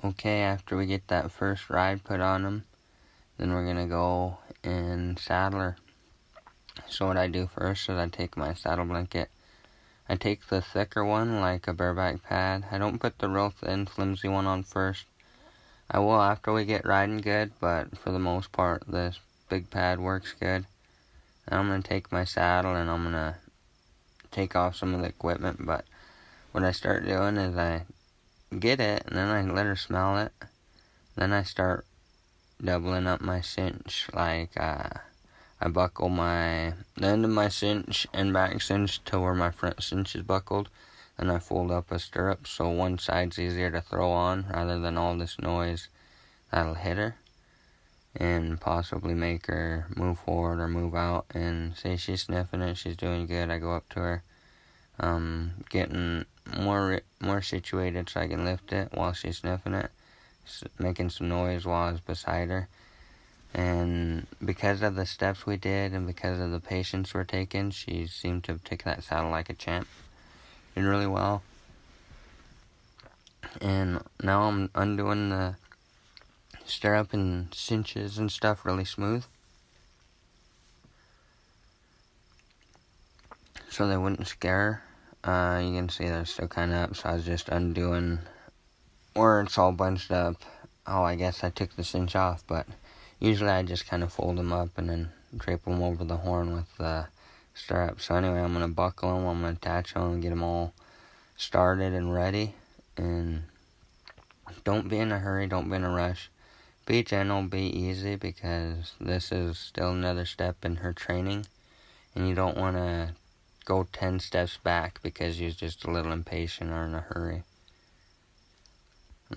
Okay, after we get that first ride put on him, then we're going to go and saddle her. So what I do first is I take my saddle blanket. I take the thicker one, like a bareback pad. I don't put the real thin, flimsy one on first. I will after we get riding good, but for the most part, this big pad works good. And I'm going to take my saddle and I'm going to take off some of the equipment, but what I start doing is I get it, and then I let her smell it. Then I start doubling up my cinch, like I buckle the end of my cinch and back cinch to where my front cinch is buckled, and I fold up a stirrup so one side's easier to throw on rather than all this noise that'll hit her and possibly make her move forward or move out. And say she's sniffing it, she's doing good, I go up to her, getting more situated so I can lift it while she's sniffing it, making some noise while I was beside her. And because of the steps we did and because of the patience we're taking, she seemed to have taken that saddle like a champ. Did really well. And now I'm undoing the stirrup and cinches and stuff really smooth, so they wouldn't scare her. You can see they're still kind of up, so I was just undoing where it's all bunched up. Oh, I guess I took the cinch off, but usually I just kind of fold them up and then drape them over the horn with the stirrup. So anyway, I'm going to buckle them, I'm going to attach them and get them all started and ready. And don't be in a hurry, don't be in a rush. Be gentle, be easy, because this is still another step in her training. And you don't want to go 10 steps back because you're just a little impatient or in a hurry.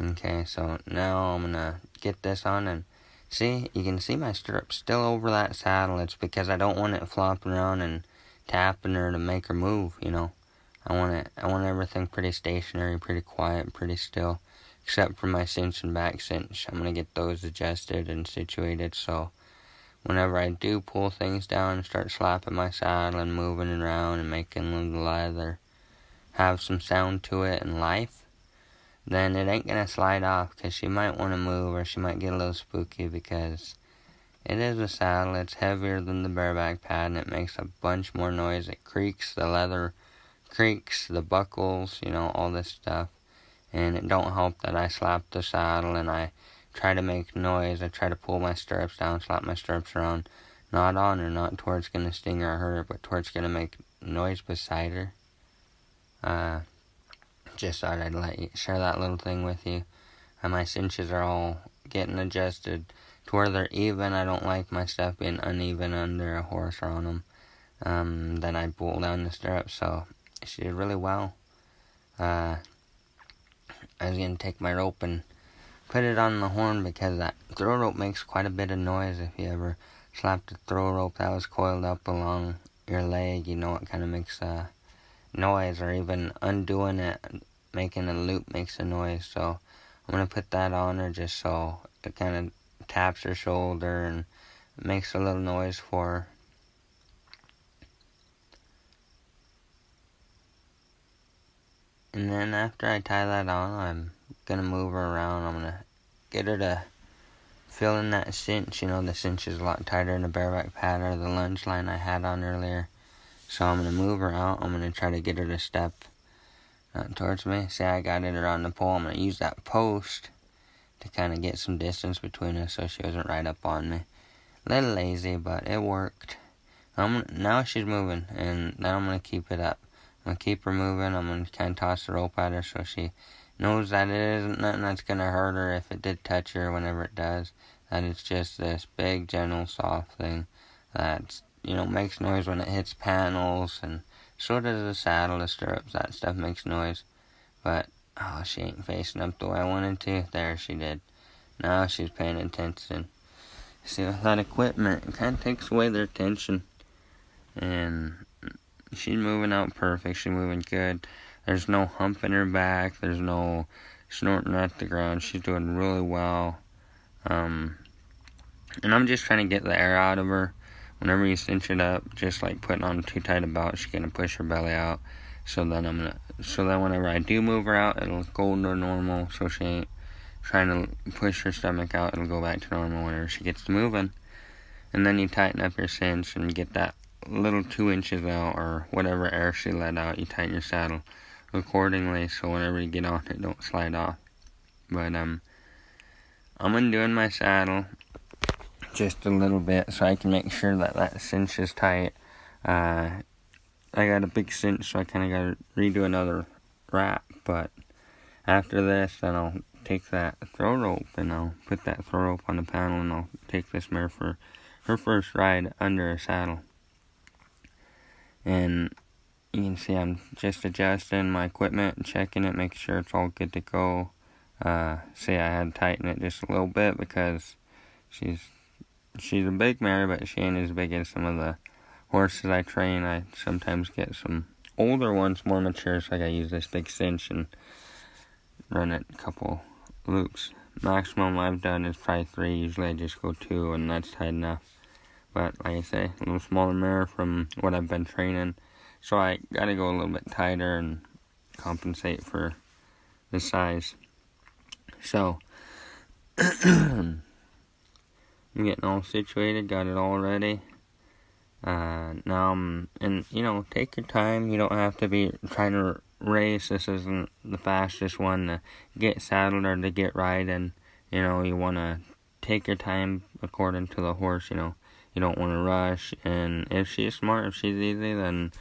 Okay, so now I'm going to get this on, and see, you can see my stirrup still over that saddle. It's because I don't want it flopping around and tapping her to make her move, you know. I want everything pretty stationary, pretty quiet, pretty still, except for my cinch and back cinch. I'm going to get those adjusted and situated, so whenever I do pull things down and start slapping my saddle and moving it around and making the leather have some sound to it and life, then it ain't going to slide off, because she might want to move or she might get a little spooky, because it is a saddle. It's heavier than the bareback pad, and it makes a bunch more noise. It creaks, the leather creaks, the buckles, you know, all this stuff. And it don't help that I slap the saddle and I try to make noise. I try to pull my stirrups down, slap my stirrups around, not on her, not to where it's going to sting or hurt her, but to where it's going to make noise beside her. Just thought I'd share that little thing with you. My cinches are all getting adjusted to where they're even. I don't like my stuff being uneven under a horse or on them. Then I pull down the stirrups, so she did really well. I was going to take my rope and put it on the horn, because that throw rope makes quite a bit of noise. If you ever slapped a throw rope that was coiled up along your leg, you know it kind of makes a noise, or even undoing it, making a loop makes a noise. So I'm going to put that on her just so it kind of taps her shoulder and makes a little noise for her. And then after I tie that on, I'm going to move her around. I'm going to get her to fill in that cinch. You know, the cinch is a lot tighter in the bareback pad or the lunge line I had on earlier. So I'm going to move her out. I'm going to try to get her to step towards me. See, I got her on the pole. I'm going to use that post to kind of get some distance between us so she wasn't right up on me. A little lazy, but it worked. Now she's moving, and then I'm going to keep it up. I'm going to keep her moving. I'm going to kind of toss the rope at her so she knows that it isn't nothing that's going to hurt her if it did touch her, whenever it does. That it's just this big, gentle, soft thing that, you know, makes noise when it hits panels, and so does the saddle, the stirrups. That stuff makes noise. But, oh, she ain't facing up the way I wanted to. There, she did. Now she's paying attention. See, with that equipment, it kind of takes away their attention. And she's moving out perfect. She's moving good. There's no hump in her back. There's no snorting at the ground. She's doing really well. And I'm just trying to get the air out of her. Whenever you cinch it up, just like putting on too tight a belt, she's gonna push her belly out. So then whenever I do move her out, it'll go to normal, so she ain't trying to push her stomach out, it'll go back to normal whenever she gets to moving. And then you tighten up your cinch and get that little 2 inches out, or whatever air she let out, you tighten your saddle accordingly, so whenever you get on it, don't slide off. But I'm undoing my saddle just a little bit so I can make sure that cinch is tight. I got a big cinch, so I kind of got to redo another wrap, but after this, then I'll take that throw rope and I'll put that throw rope on the panel, and I'll take this mare for her first ride under a saddle. And you can see I'm just adjusting my equipment and checking it, making sure it's all good to go. See, I had to tighten it just a little bit because she's a big mare, but she ain't as big as some of the horses I train. I sometimes get some older ones, more mature, so I gotta use this big cinch and run it a couple loops. Maximum I've done is probably 3. Usually I just go 2, and that's tight enough. But like I say, a little smaller mare from what I've been training, so I gotta go a little bit tighter and compensate for the size. So I'm getting all situated, got it all ready. Now take your time. You don't have to be trying to race. This isn't the fastest one to get saddled or to get riding. You want to take your time according to the horse. You don't want to rush. And if she's smart, if she's easy, then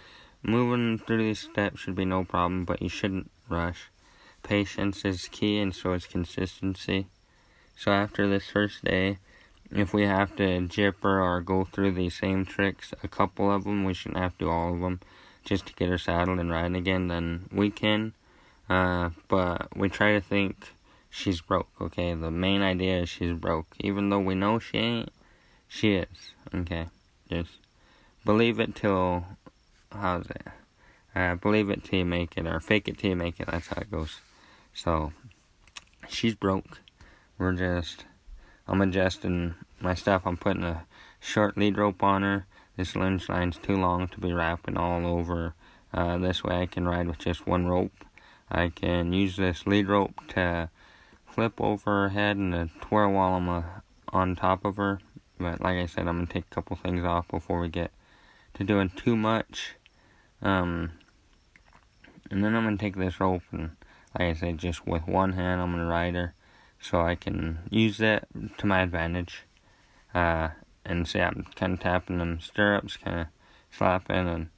moving through these steps should be no problem, but you shouldn't rush. Patience is key, and so is consistency. So after this first day, if we have to jip her or go through these same tricks, a couple of them, we shouldn't have to do all of them, just to get her saddled and riding again, then we can. But we try to think she's broke, okay? The main idea is she's broke. Even though we know she ain't, she is, okay? Just believe it till, believe it till you make it, or fake it till you make it, that's how it goes. So, she's broke. I'm adjusting my stuff. I'm putting a short lead rope on her. This lunge line's too long to be wrapping all over. This way I can ride with just one rope. I can use this lead rope to flip over her head and to twirl while I'm on top of her. But like I said, I'm going to take a couple things off before we get to doing too much. And then I'm going to take this rope and, like I said, just with one hand I'm going to ride her, so I can use it to my advantage. And see, I'm kind of tapping them stirrups, kind of slapping, and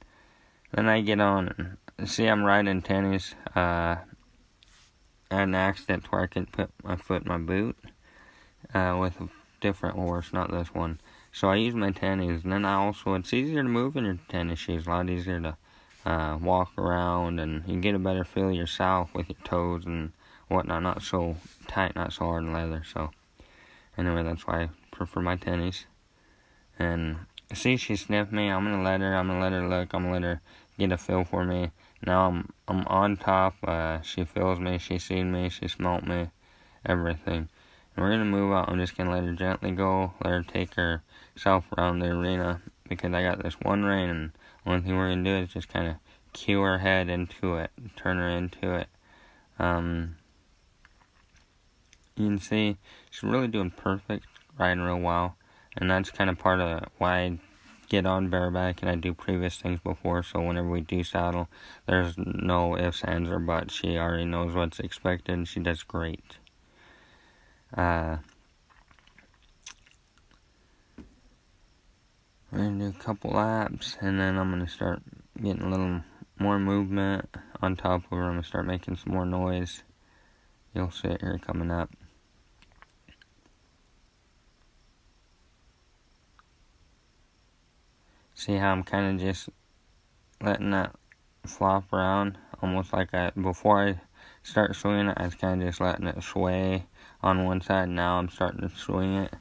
then I get on and see I'm riding tennies. I had an accident where I couldn't put my foot in my boot with a different horse, not this one. So I use my tennies, and then it's easier to move in your tennis shoes, a lot easier to walk around, and you get a better feel yourself with your toes and whatnot, not so tight, not so hard in leather. So anyway, that's why I prefer my tennies. And see, she sniffed me. I'm gonna let her look. I'm gonna let her get a feel for me. Now I'm on top. She feels me. She's seen me. She smelt me. Everything. And we're gonna move out. I'm just gonna let her gently go. Let her take herself around the arena, because I got this one rein, and the only thing we're gonna do is just kind of cue her head into it, turn her into it. You can see she's really doing perfect, riding real well, and that's kind of part of why I get on bareback and I do previous things before, so whenever we do saddle, there's no ifs, ands, or buts. She already knows what's expected, and she does great. We're going to do a couple laps, and then I'm going to start getting a little more movement on top of her. I'm going to start making some more noise. You'll see it here coming up. See how I'm kind of just letting that flop around, almost like before I start swinging it, I was kind of just letting it sway on one side. Now I'm starting to swing it,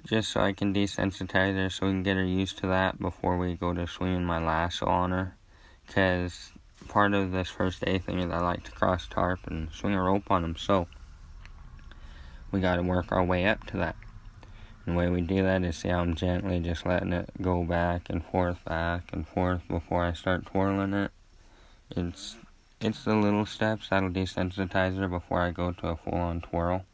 just so I can desensitize her, so we can get her used to that before we go to swinging my lasso on her. Because part of this first day thing is I like to cross tarp and swing a rope on them, so we got to work our way up to that. And the way we do that is, see how I'm gently just letting it go back and forth before I start twirling it. It's it's the little steps that'll desensitize her before I go to a full-on twirl.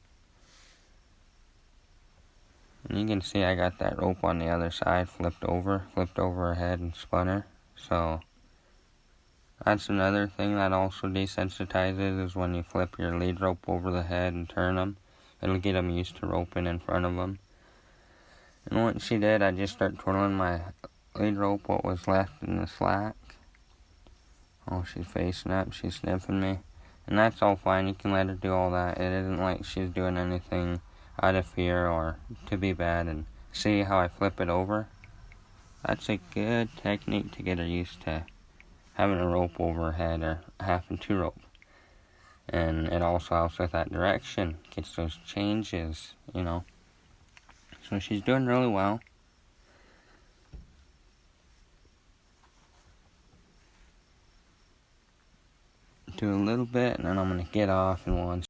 And you can see I got that rope on the other side flipped over her head and spun her. So that's another thing that also desensitizes, is when you flip your lead rope over the head and turn them. It'll get them used to roping in front of them. And once she did, I just start twirling my lead rope, what was left in the slack. Oh, she's facing up, she's sniffing me. And that's all fine, you can let her do all that. It isn't like she's doing anything out of fear or to be bad. And see how I flip it over? That's a good technique to get her used to having a rope over her head or having to rope. And it also helps with that direction, gets those changes, you know. So she's doing really well. Do a little bit and then I'm going to get off in one